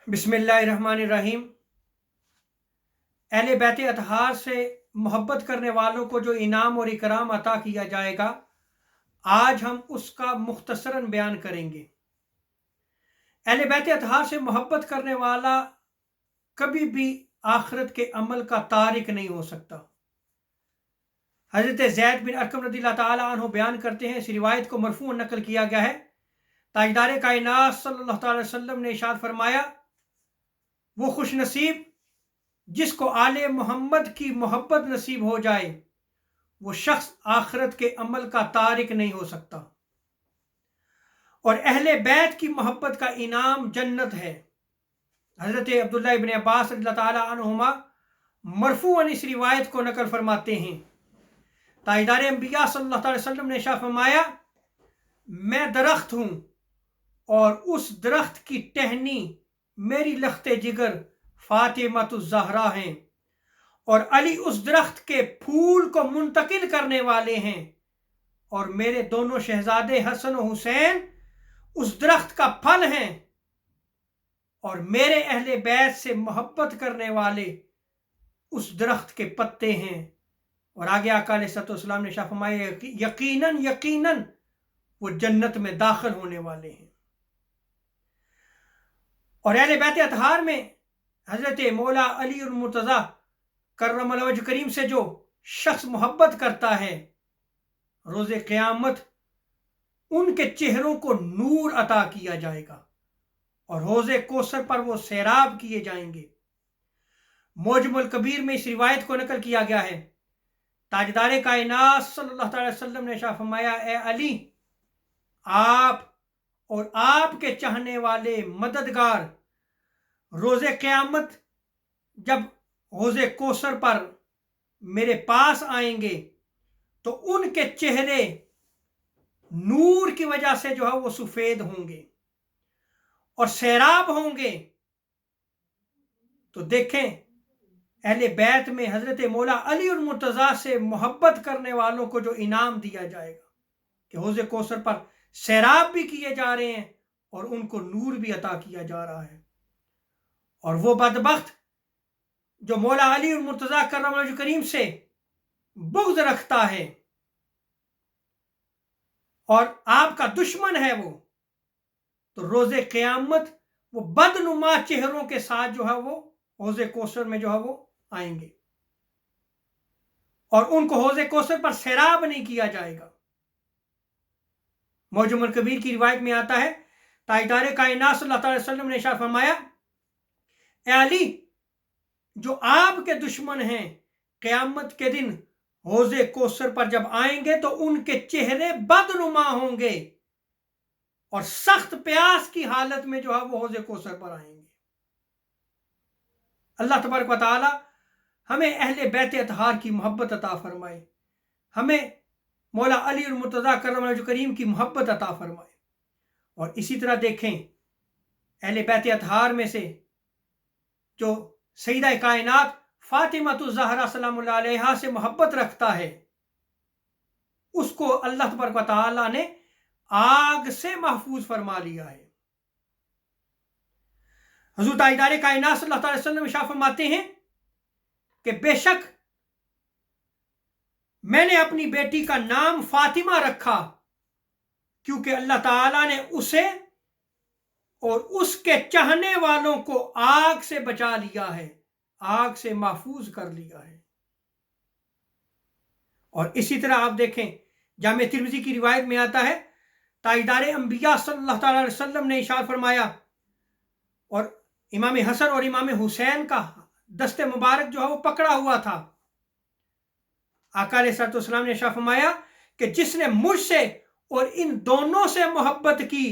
बिस्मिल्लाहिर्रहमानिर्रहीम। अहले बैत अतहार से मोहब्बत करने वालों को जो इनाम और इकराम अता किया जाएगा, आज हम उसका मुख्तसरन बयान करेंगे। अहले बैत अतहार से मोहब्बत करने वाला कभी भी आखिरत के अमल का तारिक नहीं हो सकता। हज़रत ज़ैद बिन अरकम रज़ियल्लाहु ताला अन्हु बयान करते हैं, इस रिवायत को मरफू नकल किया गया है। ताजदार कायनात सल्लल्लाहु अलैहि वसल्लम ने इरशाद फरमाया, वो खुश नसीब जिसको आले मोहम्मद की मोहब्बत नसीब हो जाए, वो शख्स आखिरत के अमल का तारिक नहीं हो सकता। और अहले बैत की मोहब्बत का इनाम जन्नत है। हज़रत अब्दुल्लाह इब्न अब्बास रज़ियल्लाहु ताला अन्हुमा मरफूअन इस रिवायत को नकल फरमाते हैं। ताजदार अंबिया सल्लल्लाहु अलैहि वसल्लम ने इरशाद फरमाया, मैं दरख्त हूँ और उस दरख्त की टहनी मेरी लख्ते जिगर फातिमातुज़ ज़हरा हैं, और अली उस दरख्त के फूल को मुंतकिल करने वाले हैं, और मेरे दोनों शहजादे हसन और हुसैन उस दरख्त का फल हैं, और मेरे अहले बैत से मोहब्बत करने वाले उस दरख्त के पत्ते हैं। और आगे आका अलैहिस्सलाम ने इरशाद फरमाया, यकीनन यकीनन वो जन्नत में दाखिल होने वाले हैं। और अहले बैत अतहार में हज़रत मौला अली और मुर्तज़ा करमल्लाहु वजह करीम से जो शख्स मोहब्बत करता है, रोज़े क़यामत उनके चेहरों को नूर अता किया जाएगा और हौज़े कौसर पर वो सैराब किए जाएंगे। मौजमुल कबीर में इस रिवायत को नकल किया गया है। ताजदार कायनात सल्लल्लाहु अलैहि वसल्लम ने इरशाद फरमाया, ए अली, आप और आपके चाहने वाले मददगार रोज़े क़यामत जब हौज़े कौसर पर मेरे पास आएंगे तो उनके चेहरे नूर की वजह से जो है वो सफ़ेद होंगे और सैराब होंगे। तो देखें, अहले बैत में हज़रत मौला अली और मुर्तज़ा से मोहब्बत करने वालों को जो इनाम दिया जाएगा कि हौज़े कौसर पर सैराब भी किए जा रहे हैं और उनको नूर भी अता किया जा रहा है। और वो बदबख्त जो मौला अली और मुर्तज़ा करमल्लाहु वजह करीम से बुग़्ज़ रखता है और आपका दुश्मन है वो, तो रोज़े क़यामत वो बदनुमा चेहरों के साथ जो है वो हौज़े कौसर में जो है वो आएंगे और उनको हौज़े कौसर पर सैराब नहीं किया जाएगा। मौजमुल कबीर की रिवायत में आता है, ताजदार कायनात सल्लल्लाहु अलैहि वसल्लम ने इरशाद फरमाया, ए अली, जो आपके दुश्मन हैं क़यामत के दिन हौज़े कौसर पर जब आएंगे तो उनके चेहरे बदनुमा होंगे और सख्त प्यास की हालत में जो है वो हौज़े कौसर पर आएंगे। अल्लाह तबारक व तआला हमें अहले बैत अतहार की मोहब्बत अता फरमाए, हमें मौला अली और मुर्तज़ा करमल्लाहु वजह करीम की मोहब्बत अता फरमाए। और इसी तरह देखें, अहले बैत अतहार में से जो सईदा कायनात फातिमातुज़ ज़हरा सलामुल्लाह अलैहा से मोहब्बत रखता है, उसको अल्लाह तबारक व तआला ने आग से महफूज फरमा लिया है। हुज़ूर ताजदार कायनात सल्लल्लाहु अलैहि वसल्लम इरशाद फरमाते हैं कि बेशक मैंने अपनी बेटी का नाम फातिमा रखा क्योंकि अल्लाह ताला ने उसे और उसके चाहने वालों को आग से बचा लिया है, आग से महफूज कर लिया है। और इसी तरह आप देखें, जामे तिर्मिज़ी की रिवायत में आता है, ताजदार अंबिया सल्लल्लाहु अलैहि वसल्लम ने इरशाद फरमाया, और इमाम हसन और इमाम हुसैन का दस्ते मुबारक जो है वो पकड़ा हुआ था। आका अलैहिस्सलाम ने इरशाद फरमाया कि जिसने मुझसे और इन दोनों से मोहब्बत की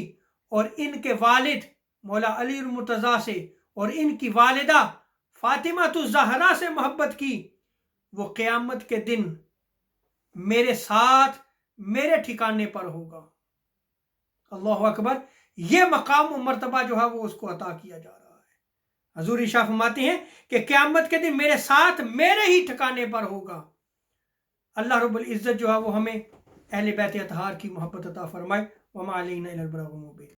और इनके वालिद मौला अली मुर्तज़ा से और इनकी वालिदा फातिमातुज़ ज़हरा से मोहब्बत की, वो क़यामत के दिन मेरे साथ मेरे ठिकाने पर होगा। अल्लाहु अकबर। ये मकाम और मर्तबा जो है वो उसको अता किया जा रहा है। हजूर इरशाद फरमाते हैं कि क़यामत के दिन मेरे साथ मेरे ही ठिकाने पर होगा। अल्लाह रब्बुल इज़्ज़त जो है वो हमें अहले बैत अतहार की मोहब्बत अता फरमाए। वमा अलैना इल्लल बलागुल मुबीन।